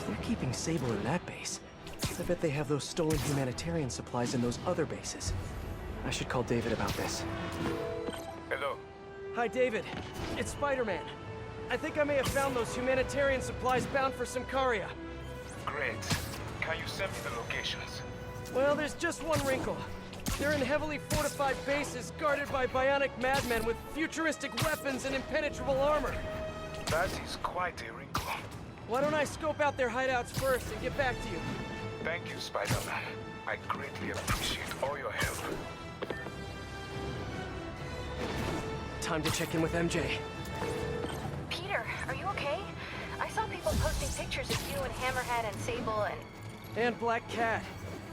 If they're keeping Sable in that base, I bet they have those stolen humanitarian supplies in those other bases. I should call David about this. Hello. Hi, David. It's Spider-Man. I think I may have found those humanitarian supplies bound for Symkaria. Great. Can you send me the locations? Well, there's just one wrinkle. They're in heavily fortified bases guarded by bionic madmen with futuristic weapons and impenetrable armor. That is quite a wrinkle. Why don't I scope out their hideouts first and get back to you? Thank you, Spider-Man. I greatly appreciate all your help. Time to check in with MJ. Peter, are you okay? I saw people posting pictures of you and Hammerhead and Sable and... And Black Cat.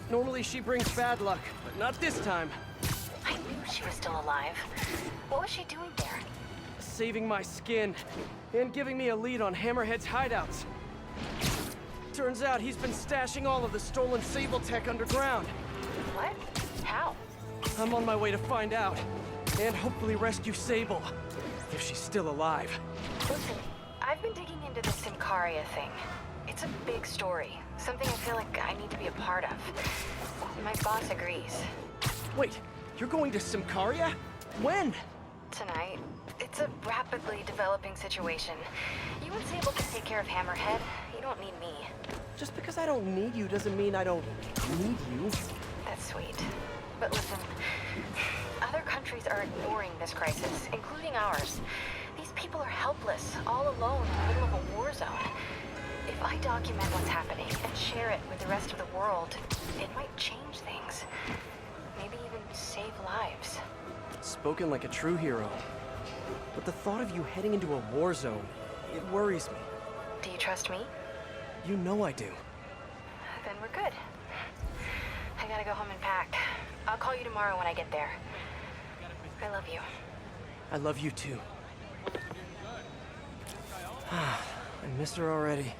Normally she brings bad luck, but not this time. I knew she was still alive. What was she doing there? Saving my skin, and giving me a lead on Hammerhead's hideouts. Turns out he's been stashing all of the stolen Sable tech underground. What? How? I'm on my way to find out, and hopefully rescue Sable, if she's still alive. Listen, I've been digging into the Symkaria thing. It's a big story, something I feel like I need to be a part of. My boss agrees. Wait, you're going to Symkaria? When? Tonight. It's a rapidly developing situation. You and Sable can take care of Hammerhead. You don't need me. Just because I don't need you doesn't mean I don't need you. That's sweet. But listen, other countries are ignoring this crisis, including ours. These people are helpless, all alone in the middle of a war zone. If I document what's happening and share it with the rest of the world, it might change things. Maybe even save lives. Spoken like a true hero. But the thought of you heading into a war zone, it worries me. Do you trust me? You know I do. Then we're good. I gotta go home and pack. I'll call you tomorrow when I get there. I love you. I love you too. I miss her already.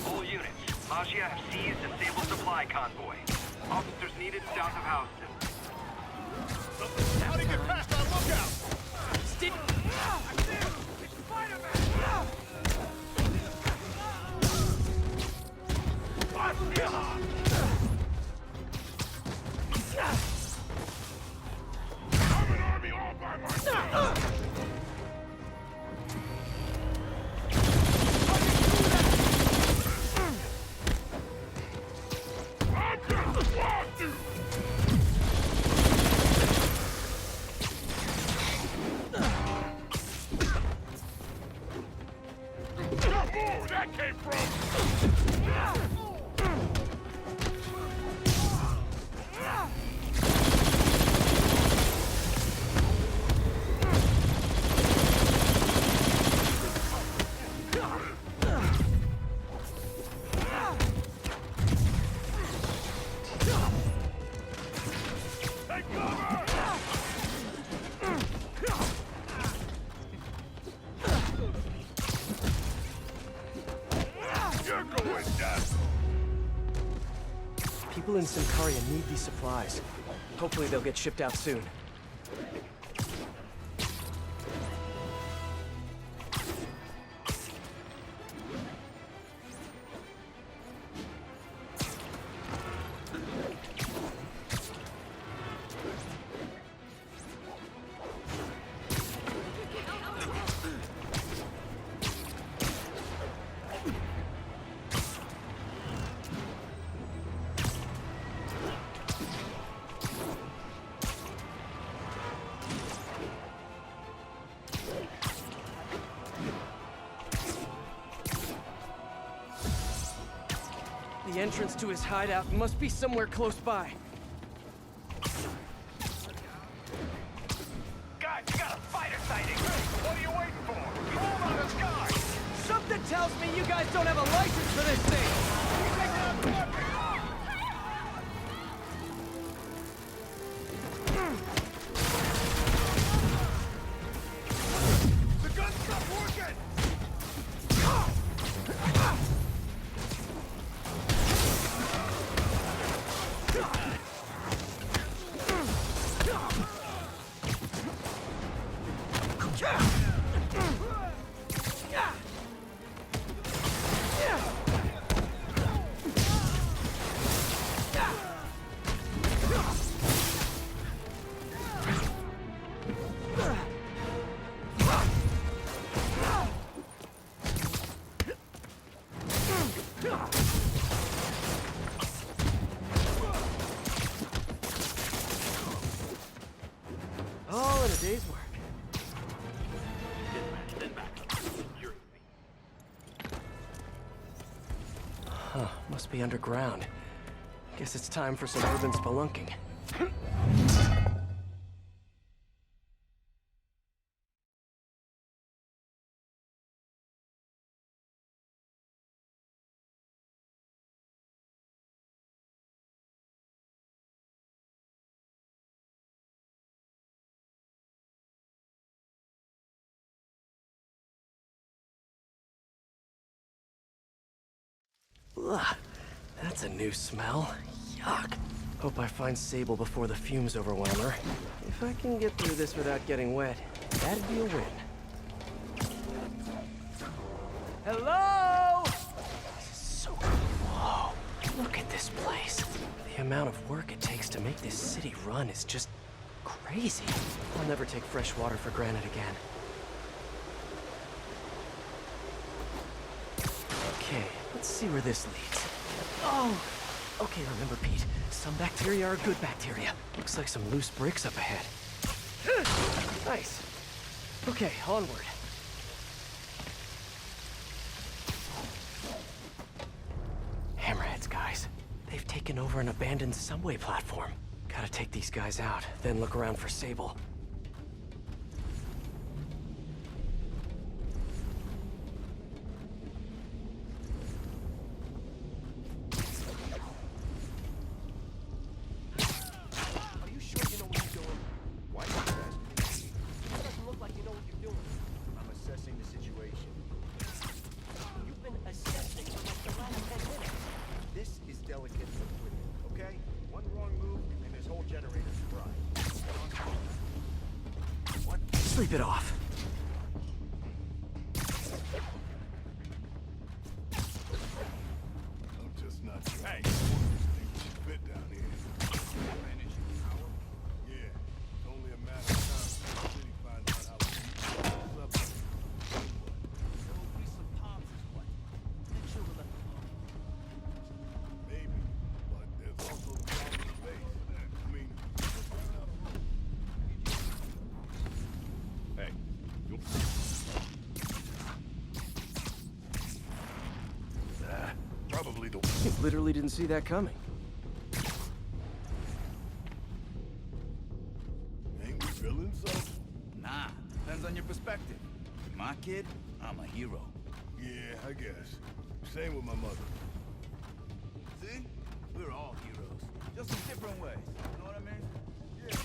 All units, Maggia have seized a Sable supply convoy. Officers needed south of Houston. How do you get past our lookout? Steve! It's Spider-Man! I'm an army all by myself! I just want you! Where that came from! Take cover! You're going down! People in Symkaria need these supplies. Hopefully they'll get shipped out soon. The entrance to his hideout must be somewhere close by. Guys, you got a fighter sighting! What are you waiting for? Hold on, let's go! Something tells me you guys don't have a license for this thing! Take down the weapon! The gun stopped working! a day's work. Huh, must be underground. Guess it's time for some urban spelunking. Ugh, that's a new smell. Yuck. Hope I find Sable before the fumes overwhelm her. If I can get through this without getting wet, that'd be a win. Hello? This is so cool. Whoa, look at this place. The amount of work it takes to make this city run is just crazy. I'll never take fresh water for granted again. Okay, let's see where this leads. Oh! Okay, remember, Pete. Some bacteria are good bacteria. Looks like some loose bricks up ahead. Nice. Okay, onward. Hammerheads, guys. They've taken over an abandoned subway platform. Gotta take these guys out, then look around for Sable. Sleep it off. I'm just not sure. Hey, this thing should fit down here. Yeah, it's only a matter of time before the city finds out how to keep this up. There will be some palms as well. Make sure we let them know. Maybe, but there's also the problem with space. I mean, hey, you... probably the... You literally didn't see that coming. Ain't we feeling so? Nah, depends on your perspective. My kid, I'm a hero. Yeah, I guess. Same with my mother. See? We're all heroes. Just in different ways. You know what I mean? Yeah.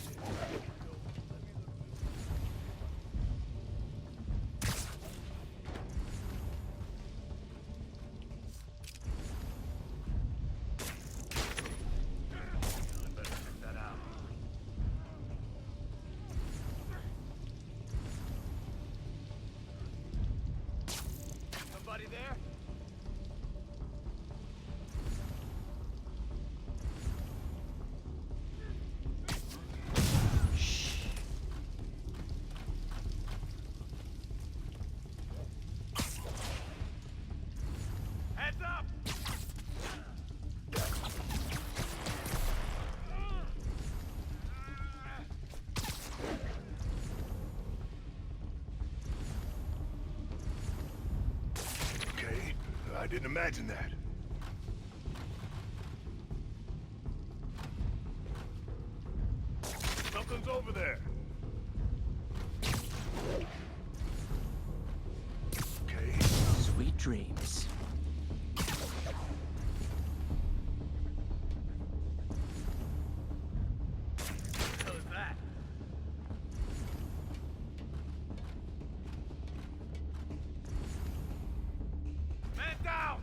Somebody there? Heads up! Okay, I didn't imagine that. Something's over there. Okay. Sweet dreams. What was that? Man down!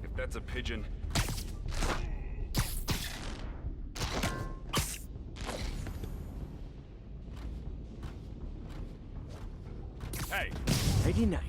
If that's a pigeon, Hey, Nighty night.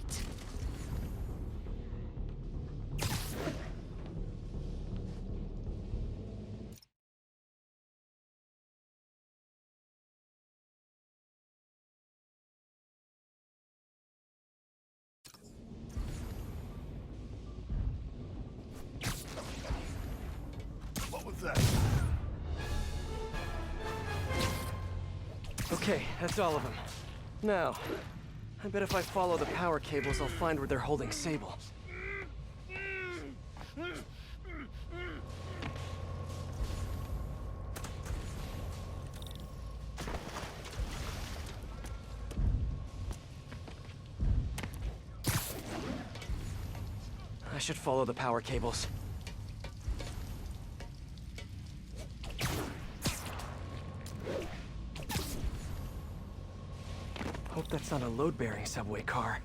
Okay, that's all of them. Now, I bet if I follow the power cables, I'll find where they're holding Sable. I should follow the power cables. Hope that's not a load-bearing subway car.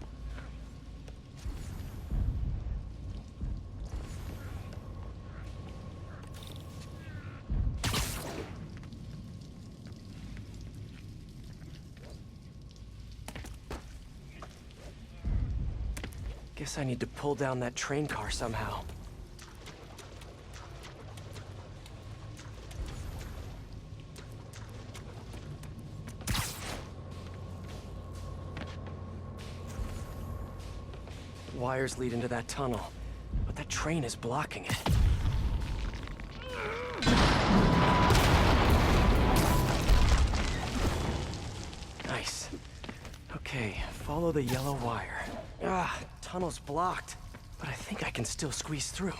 Guess I need to pull down that train car somehow. Wires lead into that tunnel, but that train is blocking it. Nice. Okay, follow the yellow wire. Ah, tunnel's blocked, but I think I can still squeeze through.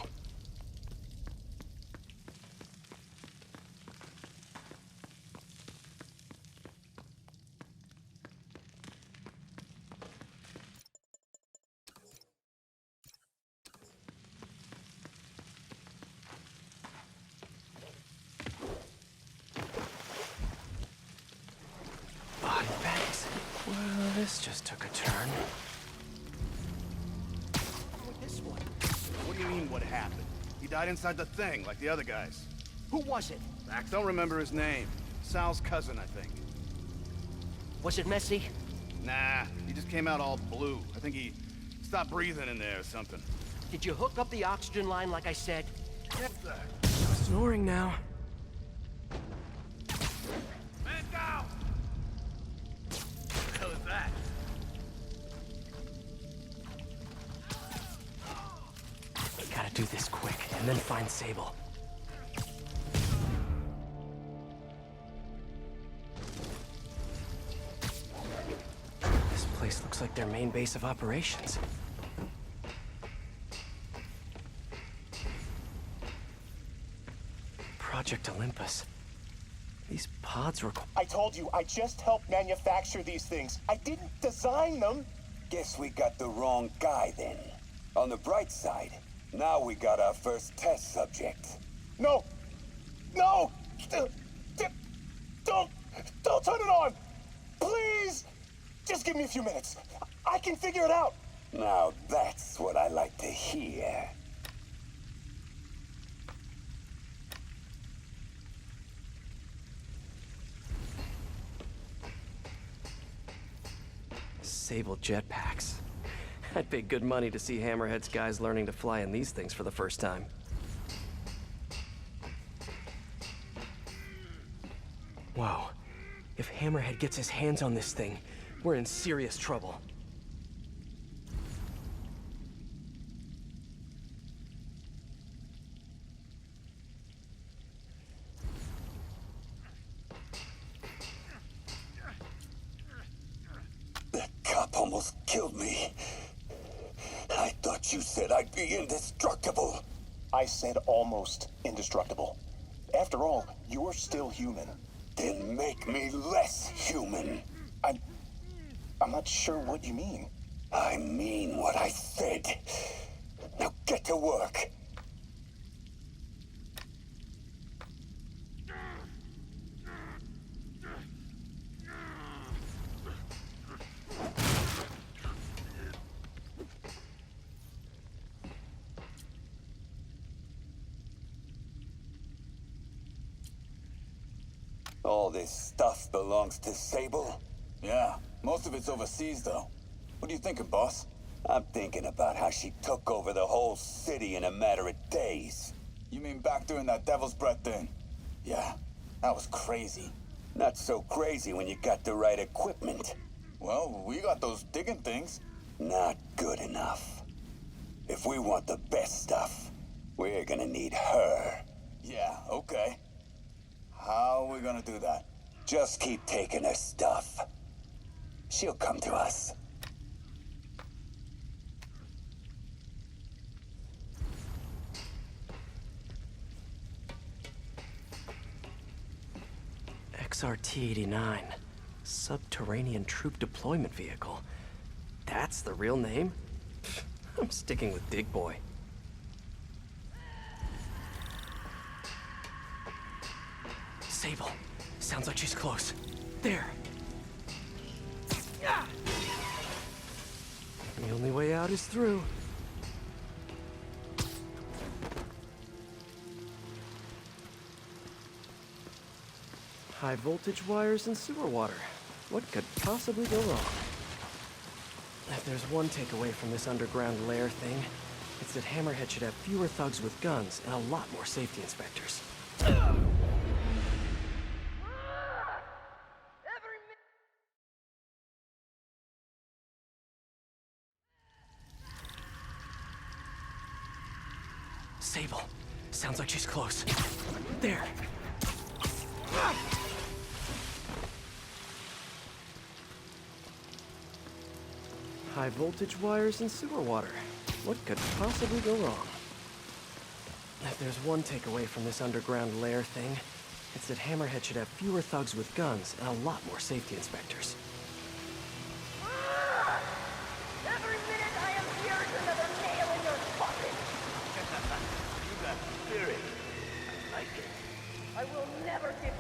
Body bags. Well, this just took a turn. With this one. What do you mean, what happened? He died inside the thing, like the other guys. Who was it? I don't remember his name. Sal's cousin, I think. Was it messy? Nah, he just came out all blue. I think he stopped breathing in there or something. Did you hook up the oxygen line like I said? Get the... Snoring now. Man down! What the hell is that? Gotta do this quick, and then find Sable. This place looks like their main base of operations. Project Olympus. These pods require... I told you, I just helped manufacture these things. I didn't design them. Guess we got the wrong guy then. On the bright side, now we got our first test subject. No! No! Don't turn it on! Please! Just give me a few minutes. I can figure it out. Now that's what I like to hear. Sable jetpacks. I'd pay good money to see Hammerhead's guys learning to fly in these things for the first time. Whoa. If Hammerhead gets his hands on this thing, we're in serious trouble. That cop almost killed me. I thought you said I'd be indestructible. I said almost indestructible. After all, you're still human. Then make me less human. I'm not sure what you mean. I mean what I said. Now get to work. All this stuff belongs to Sable? Yeah, most of it's overseas, though. What are you thinking, boss? I'm thinking about how she took over the whole city in a matter of days. You mean back during that Devil's Breath thing? Yeah, that was crazy. Not so crazy when you got the right equipment. Well, we got those digging things. Not good enough. If we want the best stuff, we're gonna need her. Yeah, okay. How are we gonna do that? Just keep taking her stuff. She'll come to us. XRT-89. Subterranean Troop Deployment Vehicle. That's the real name? I'm sticking with Dig Boy. Sable. Sounds like she's close. There. The only way out is through. High voltage wires and sewer water. What could possibly go wrong? If there's one takeaway from this underground lair thing, it's that Hammerhead should have fewer thugs with guns and a lot more safety inspectors. Sable. Sounds like she's close. There. High voltage wires and sewer water. What could possibly go wrong? If there's one takeaway from this underground lair thing, it's that Hammerhead should have fewer thugs with guns and a lot more safety inspectors. Every minute I am here is another nail in your coffin. You got spirit. I like it. I will never give you.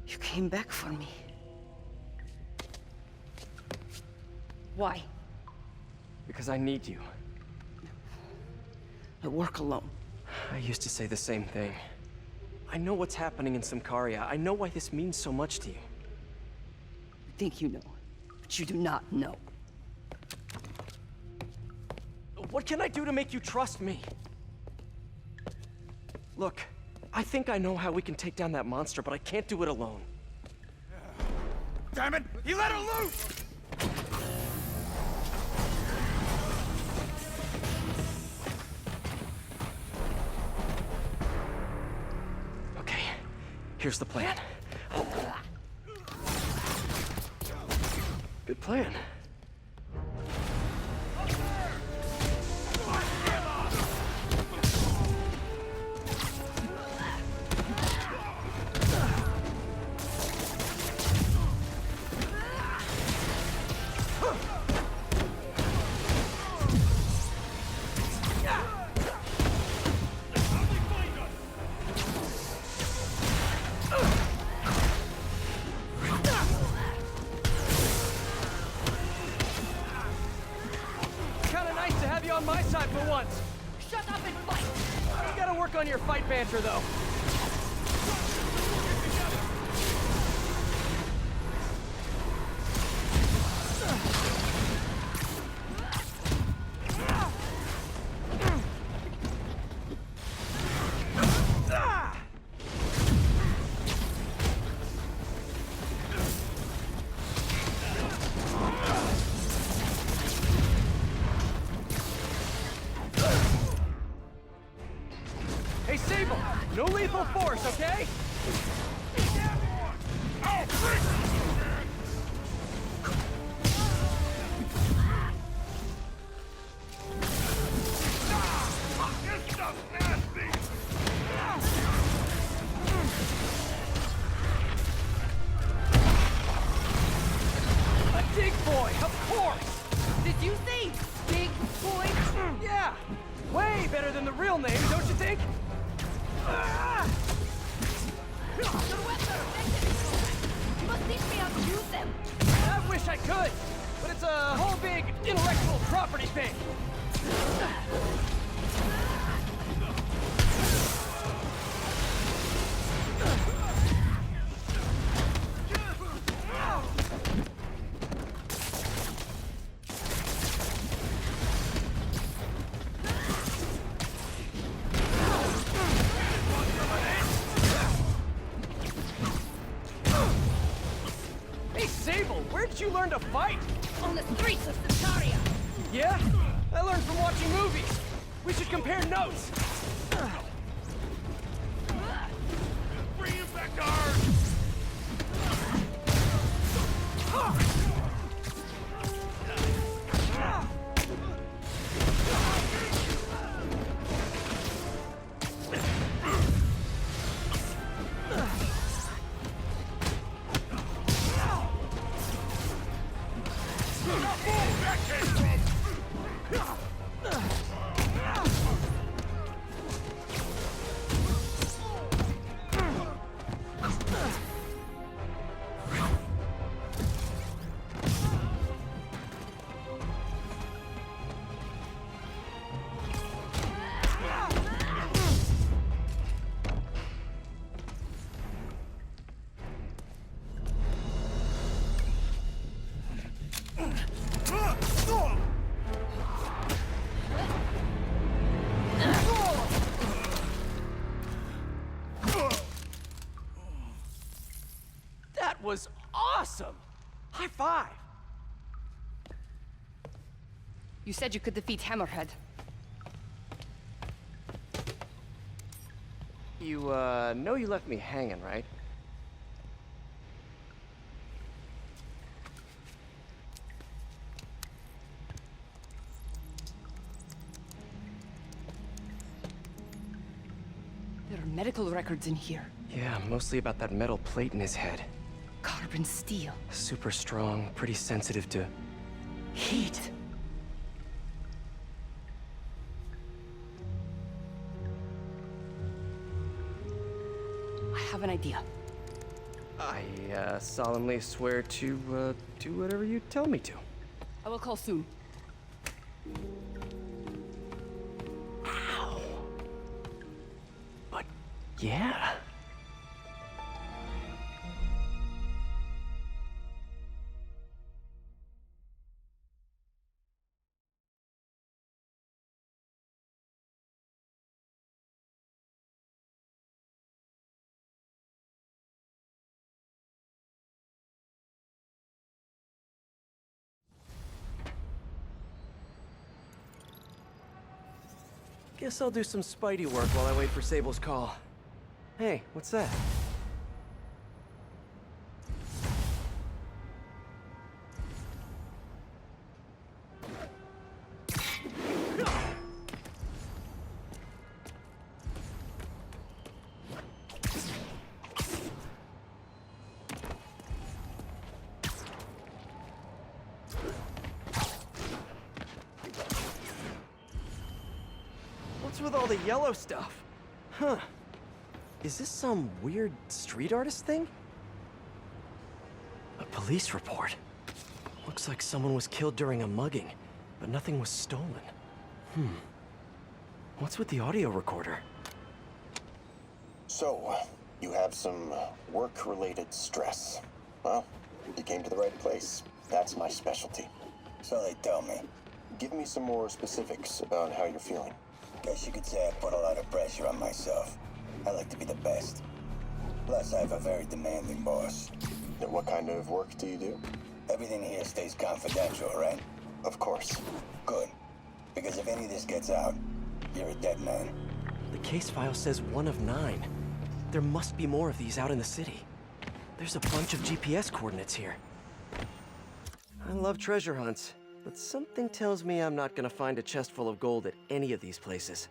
You came back for me. Why? Because I need you. I work alone. I used to say the same thing. I know what's happening in Symkaria. I know why this means so much to you. I think you know, but you do not know. What can I do to make you trust me? Look, I think I know how we can take down that monster, but I can't do it alone. Damn it! He let her loose! Okay, here's the plan. Good plan. On my side for once. Shut up and fight! You gotta work on your fight banter, though. Hey, Sable! No lethal force, okay? A Dig Boy, of course! Did you say Big Boy? Yeah! Way better than the real name, don't you think? You must teach me how to use them. I wish I could, but it's a whole big intellectual property thing. learn to fight? On the streets of Sataria! Yeah? I learned from watching movies. We should compare notes. Bring him back to Earth! That was awesome! High five! You said you could defeat Hammerhead. You, know you left me hanging, right? There are medical records in here. Yeah, mostly about that metal plate in his head. Carbon steel. Super strong, pretty sensitive to heat. I have an idea. I, solemnly swear to, do whatever you tell me to. I will call soon. Ow. But, yeah. Guess I'll do some Spidey work while I wait for Sable's call. Hey, what's that? What's with all the yellow stuff? Huh. Is this some weird street artist thing? A police report. Looks like someone was killed during a mugging, but nothing was stolen. What's with the audio recorder? So, you have some work-related stress. Well, you came to the right place. That's my specialty. So they tell me. Give me some more specifics about how you're feeling. Guess you could say I put a lot of pressure on myself. I like to be the best. Plus, I have a very demanding boss. And what kind of work do you do? Everything here stays confidential, right? Of course. Good. Because if any of this gets out, you're a dead man. The case file says 1 of 9. There must be more of these out in the city. There's a bunch of GPS coordinates here. I love treasure hunts, but something tells me I'm not gonna find a chest full of gold at any of these places.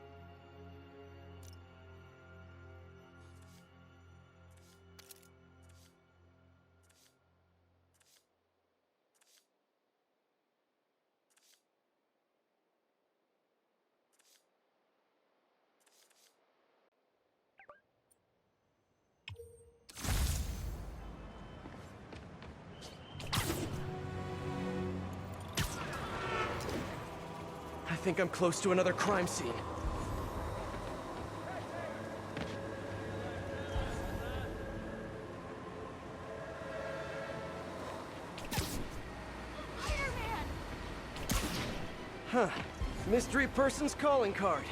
I think I'm close to another crime scene. Huh. Mystery person's calling card.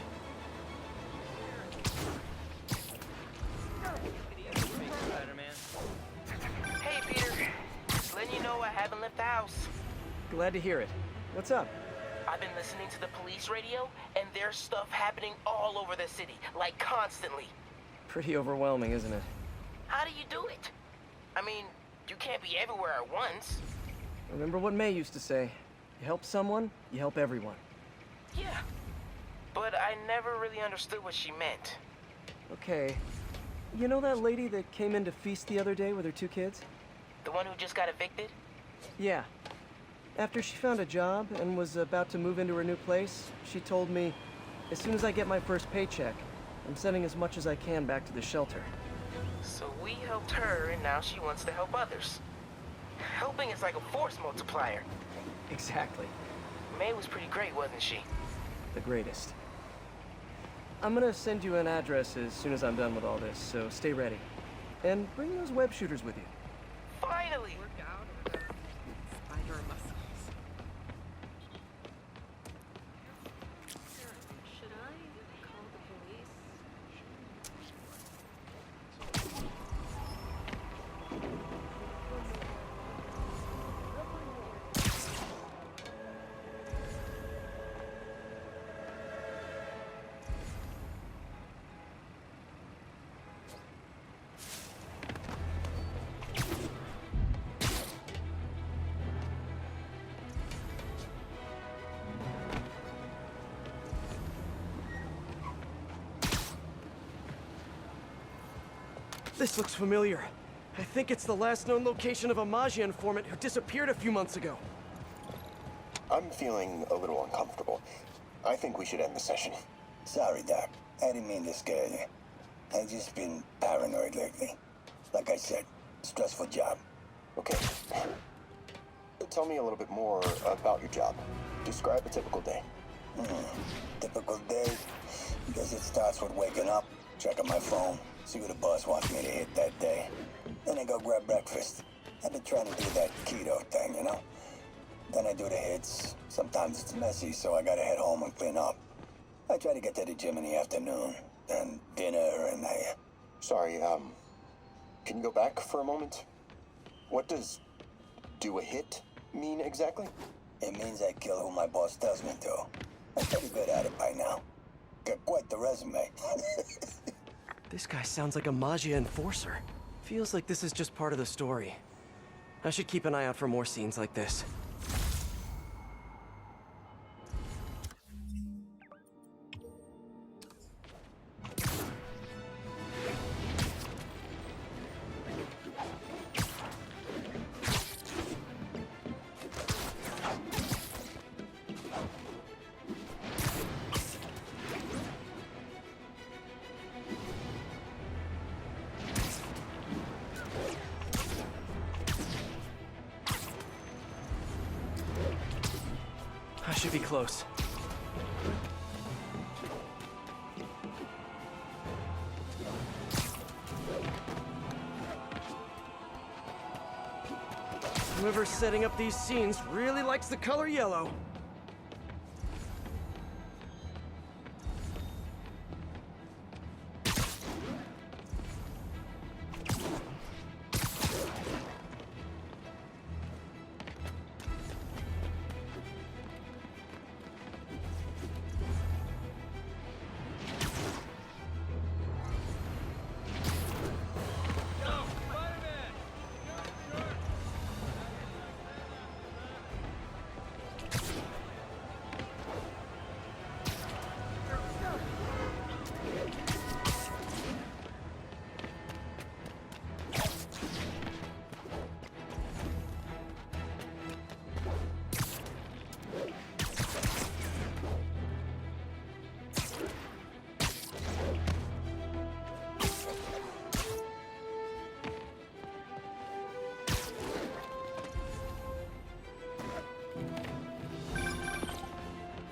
Hey, Peter. Just letting you know I haven't left the house. Glad to hear it. What's up? I've been listening to the police radio, and there's stuff happening all over the city, like constantly. Pretty overwhelming, isn't it? How do you do it? I mean, you can't be everywhere at once. Remember what May used to say. You help someone, you help everyone. Yeah. But I never really understood what she meant. Okay. You know that lady that came in to feast the other day with her 2 kids? The one who just got evicted? Yeah. After she found a job and was about to move into her new place, she told me, as soon as I get my first paycheck, I'm sending as much as I can back to the shelter. So we helped her, and now she wants to help others. Helping is like a force multiplier. Exactly. May was pretty great, wasn't she? The greatest. I'm gonna send you an address as soon as I'm done with all this, so stay ready. And bring those web shooters with you. Finally! Spider muscles. Should I call the police? This looks familiar. I think it's the last known location of a Maggia informant who disappeared a few months ago. I'm feeling a little uncomfortable. I think we should end the session. Sorry, Doc. I didn't mean to scare you. I've just been paranoid lately. Like I said, stressful job. Okay. Tell me a little bit more about your job. Describe a typical day. Typical day? Guess it starts with waking up, checking my phone, see what the boss wants me to hit that day. Then I go grab breakfast. I've been trying to do that keto thing, you know? Then I do the hits. Sometimes it's messy, so I gotta head home and clean up. I try to get to the gym in the afternoon, then dinner, and I... Sorry, can you go back for a moment? What does do a hit mean exactly? It means I kill who my boss tells me to. I'm pretty good at it by now. Got quite the resume. This guy sounds like a Maggia enforcer. Feels like this is just part of the story. I should keep an eye out for more scenes like this. I should be close. Whoever's setting up these scenes really likes the color yellow.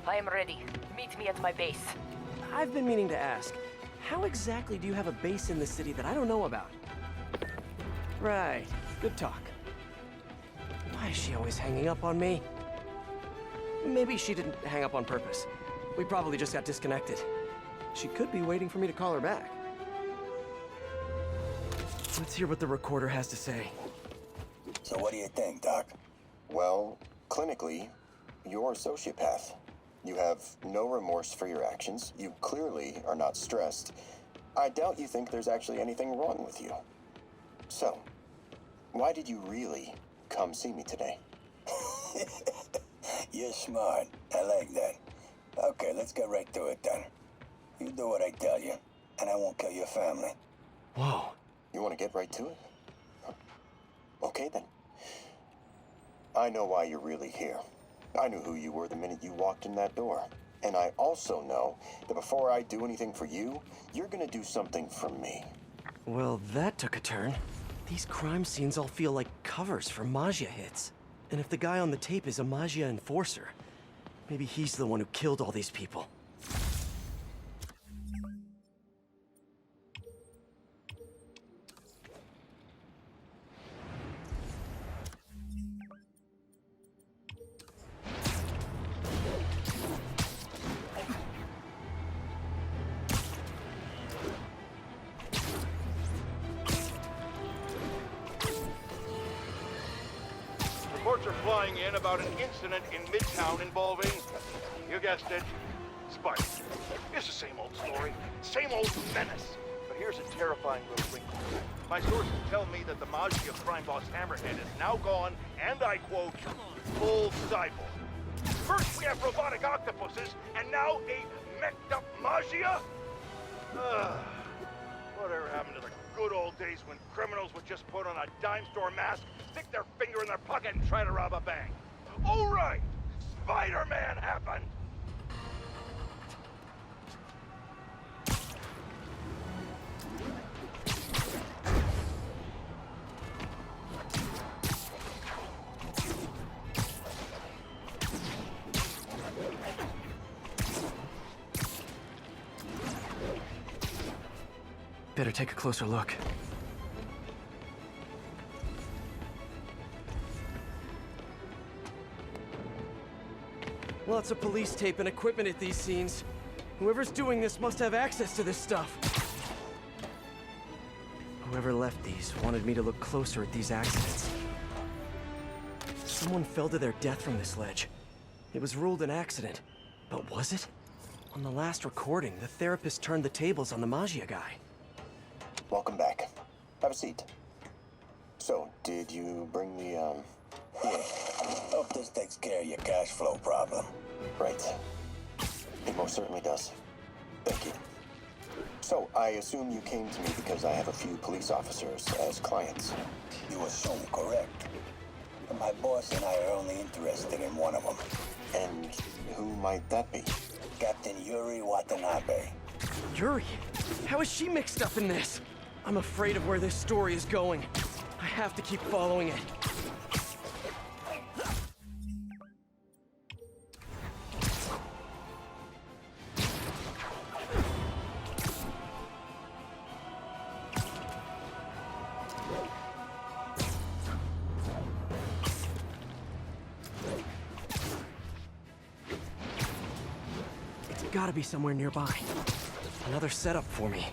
I am ready. Meet me at my base. I've been meaning to ask, how exactly do you have a base in the city that I don't know about? Right, good talk. Why is she always hanging up on me? Maybe she didn't hang up on purpose. We probably just got disconnected. She could be waiting for me to call her back. Let's hear what the recorder has to say. So what do you think, Doc? Well, clinically, you're a sociopath. You have no remorse for your actions. You clearly are not stressed. I doubt you think there's actually anything wrong with you. So, why did you really come see me today? You're smart. I like that. Okay, let's get right to it then. You do what I tell you, and I won't kill your family. Whoa. You want to get right to it? Okay, then. I know why you're really here. I knew who you were the minute you walked in that door. And I also know that before I do anything for you, you're gonna do something for me. Well, that took a turn. These crime scenes all feel like covers for Maggia hits. And if the guy on the tape is a Maggia enforcer, maybe he's the one who killed all these people. Reports are flying in about an incident in Midtown involving, you guessed it, spiders. It's the same old story, same old menace. But here's a terrifying little wrinkle. My sources tell me that the Maggia crime boss Hammerhead is now gone, and I quote, full cyborg. First we have robotic octopuses, and now a mech'd up Maggia? Whatever happened to the good old days when criminals would just put on a dime store mask, stick their finger in their pocket, and try to rob a bank? Oh, right! Spider-Man happened! Better take a closer look. Lots of police tape and equipment at these scenes. Whoever's doing this must have access to this stuff. Whoever left these wanted me to look closer at these accidents. Someone fell to their death from this ledge. It was ruled an accident, but was it? On the last recording, the therapist turned the tables on the Maggia guy. Welcome back. Have a seat. So, did you bring the, yeah. Hope this takes care of your cash flow problem. Right. It most certainly does. Thank you. So, I assume you came to me because I have a few police officers as clients. You assume correct. But my boss and I are only interested in one of them. And who might that be? Captain Yuri Watanabe. Yuri? How is she mixed up in this? I'm afraid of where this story is going. I have to keep following it. It's gotta be somewhere nearby. Another setup for me.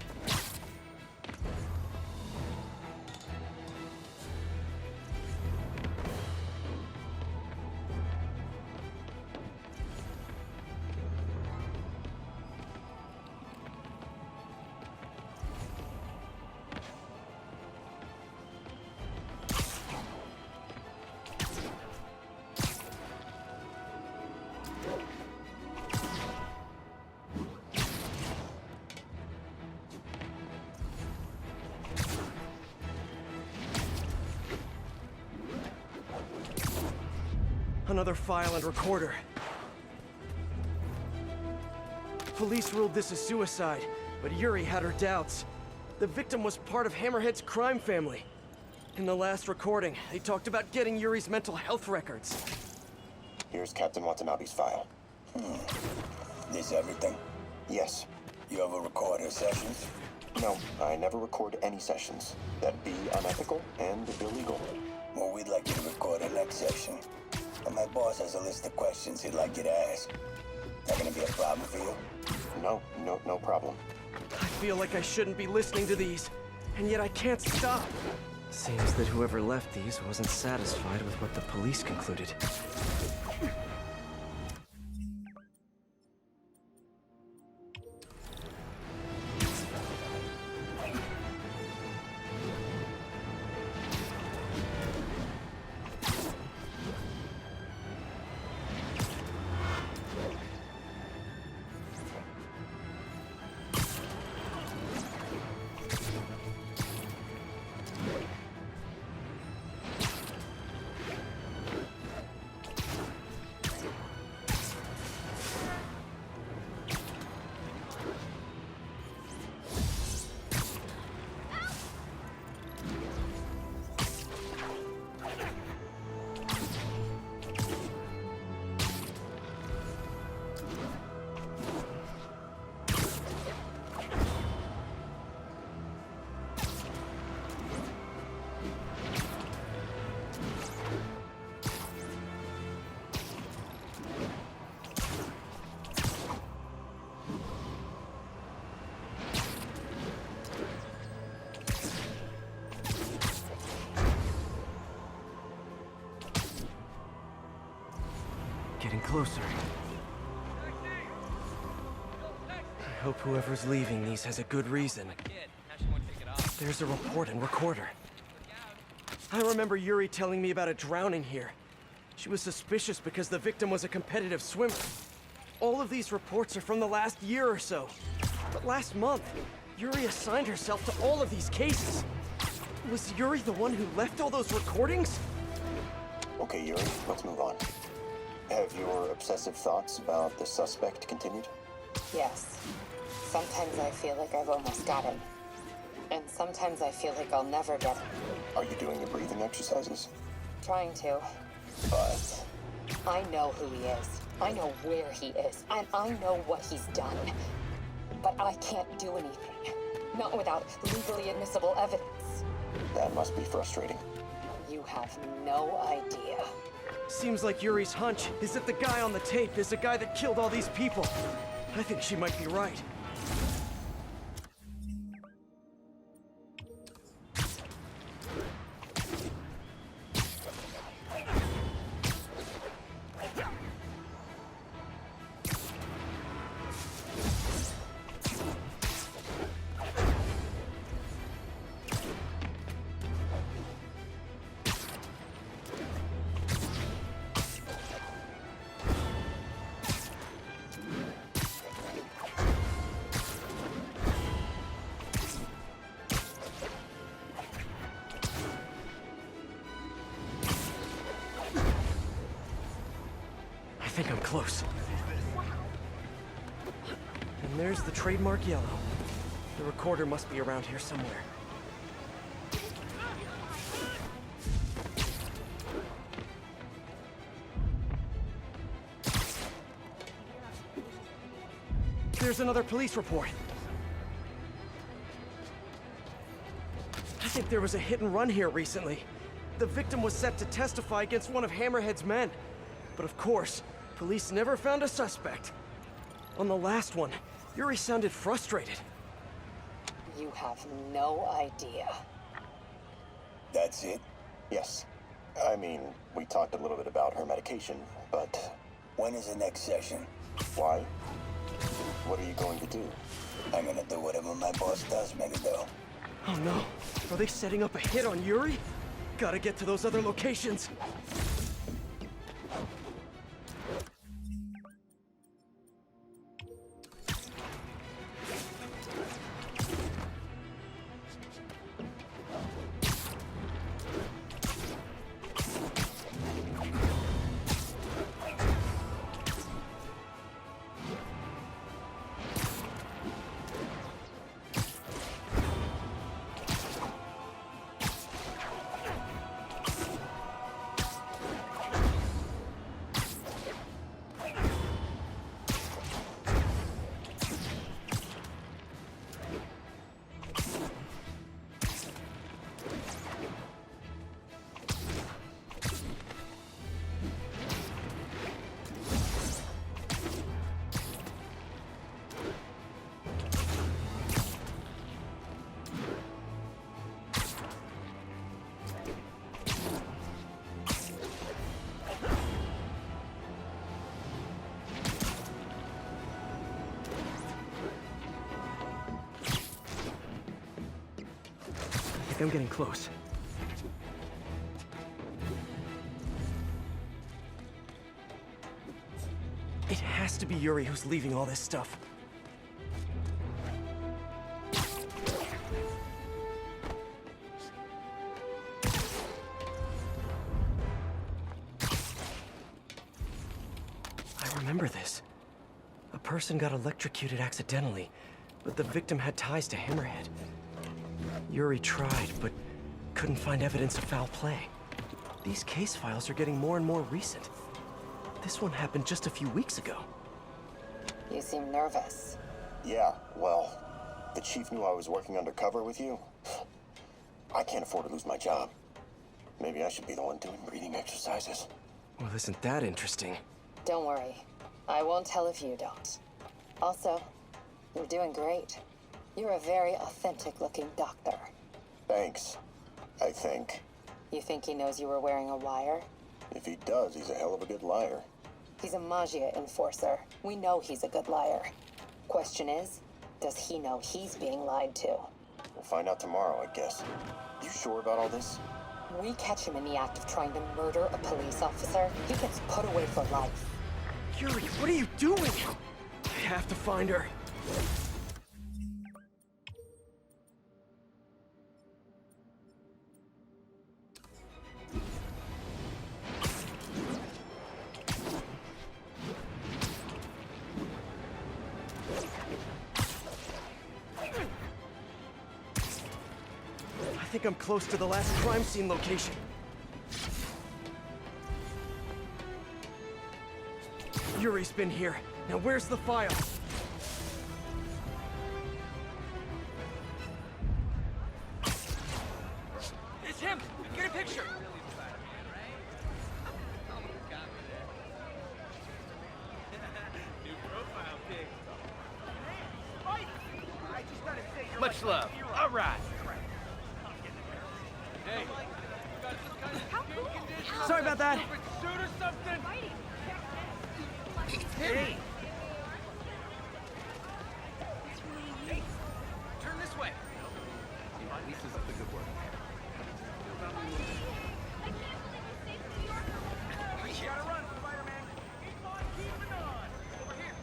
Another file and recorder. Police ruled this a suicide, but Yuri had her doubts. The victim was part of Hammerhead's crime family. In the last recording, they talked about getting Yuri's mental health records. Here's Captain Watanabe's file. This everything? Yes. You ever record her sessions? No, I never record any sessions. That'd be unethical and illegal. Well, we'd like you to record her next session. And my boss has a list of questions he'd like you to ask. That gonna be a problem for you? No problem. I feel like I shouldn't be listening to these, and yet I can't stop. Seems that whoever left these wasn't satisfied with what the police concluded. Getting closer. I hope whoever's leaving these has a good reason. There's a report and recorder. I remember Yuri telling me about a drowning here. She was suspicious because the victim was a competitive swimmer. All of these reports are from the last year or so. But last month, Yuri assigned herself to all of these cases. Was Yuri the one who left all those recordings? Okay, Yuri, let's move on. Have your obsessive thoughts about the suspect continued? Yes. Sometimes I feel like I've almost got him. And sometimes I feel like I'll never get him. Are you doing your breathing exercises? Trying to. But I know who he is. I know where he is. And I know what he's done. But I can't do anything. Not without legally admissible evidence. that must be frustrating. You have no idea. Seems like Yuri's hunch is that the guy on the tape is the guy that killed all these people. I think she might be right. I think I'm close. And there's the trademark yellow. The recorder must be around here somewhere. There's another police report. I think there was a hit and run here recently. The victim was set to testify against one of Hammerhead's men. But of course, police never found a suspect. On the last one, Yuri sounded frustrated. You have no idea. That's it? Yes. I mean, we talked a little bit about her medication, but... When is the next session? Why? What are you going to do? I'm gonna do whatever my boss does, Megiddo. Oh no, are they setting up a hit on Yuri? Gotta get to those other locations. think I'm getting close. It has to be Yuri who's leaving all this stuff. I remember this. A person got electrocuted accidentally, but the victim had ties to Hammerhead. Yuri tried, but couldn't find evidence of foul play. These case files are getting more and more recent. This one happened just a few weeks ago. You seem nervous. Yeah, well, the chief knew I was working undercover with you. I can't afford to lose my job. Maybe I should be the one doing breathing exercises. Well, isn't that interesting? Don't worry. I won't tell if you don't. Also, you're doing great. You're a very authentic-looking doctor. Thanks, I think. You think he knows you were wearing a wire? If he does, he's a hell of a good liar. He's a Maggia enforcer. We know he's a good liar. Question is, does he know he's being lied to? We'll find out tomorrow, I guess. You sure about all this? We catch him in the act of trying to murder a police officer, he gets put away for life. Yuri, what are you doing? I have to find her. I think I'm close to the last crime scene location. Yuri's been here. Now where's the file? It's him! Get a picture! Much love. All right. Hey. Sorry about that. Suit or something? Hey. Hey. Turn this way. Lisa's up to good work. You gotta run, Spider-Man. Keep on keeping on. Over here.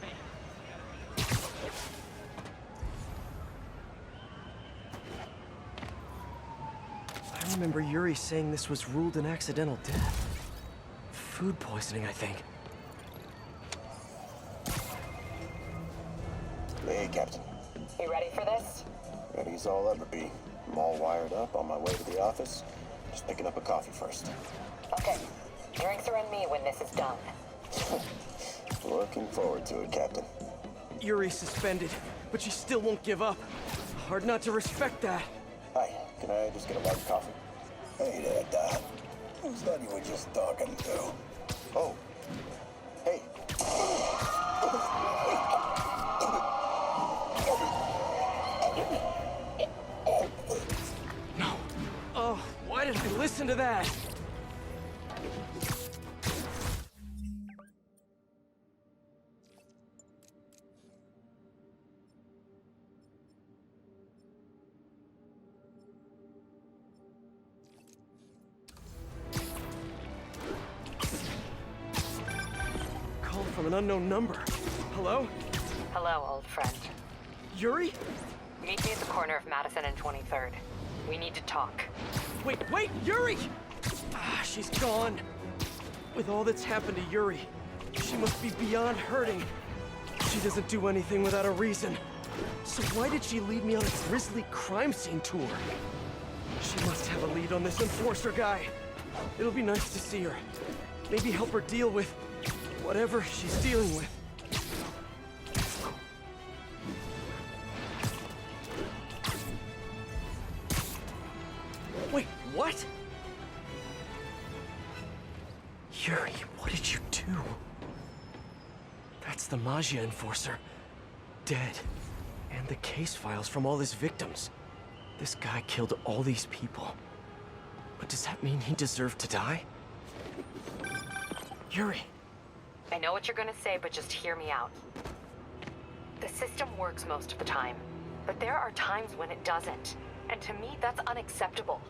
I remember Yuri saying this was ruled an accidental death. Food poisoning, I think. Hey, Captain. You ready for this? Ready as I'll ever be. I'm all wired up on my way to the office. Just picking up a coffee first. Okay. Drinks are on me when this is done. Looking forward to it, Captain. Yuri's suspended, but she still won't give up. Hard not to respect that. Hi, can I just get a white coffee? Hey there, Doc. Who's that you were just talking to? Oh. Hey. No. Oh, why did I listen to that? Call from an unknown number. Hello? Hello, old friend. Yuri? Meet me at the corner of Madison and 23rd. We need to talk. Wait, Yuri! Ah, she's gone. With all that's happened to Yuri, she must be beyond hurting. She doesn't do anything without a reason. So why did she lead me on a grisly crime scene tour? She must have a lead on this enforcer guy. It'll be nice to see her. Maybe help her deal with whatever she's dealing with. Wait, what? Yuri, what did you do? That's the Maggia enforcer. Dead. And the case files from all his victims. This guy killed all these people. But does that mean he deserved to die? Yuri. I know what you're gonna say, but just hear me out. The system works most of the time, but there are times when it doesn't. And to me, that's unacceptable.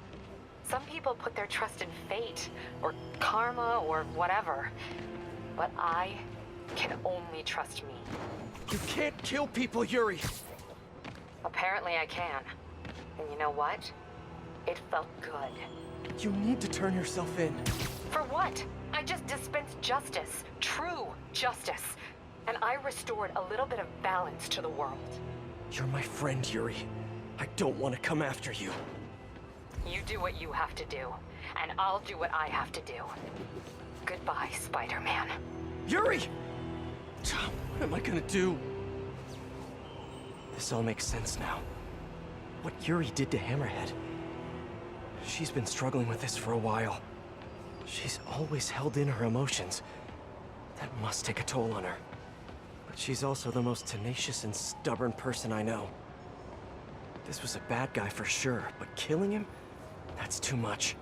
Some people put their trust in fate, or karma, or whatever. But I can only trust me. You can't kill people, Yuri! Apparently I can. And you know what? It felt good. You need to turn yourself in. For what? I just dispensed justice. True justice. And I restored a little bit of balance to the world. You're my friend, Yuri. I don't want to come after you. You do what you have to do, and I'll do what I have to do. Goodbye, Spider-Man. Yuri! What am I gonna do? This all makes sense now. What Yuri did to Hammerhead. She's been struggling with this for a while. She's always held in her emotions. That must take a toll on her. But she's also the most tenacious and stubborn person I know. This was a bad guy for sure, but killing him? That's too much.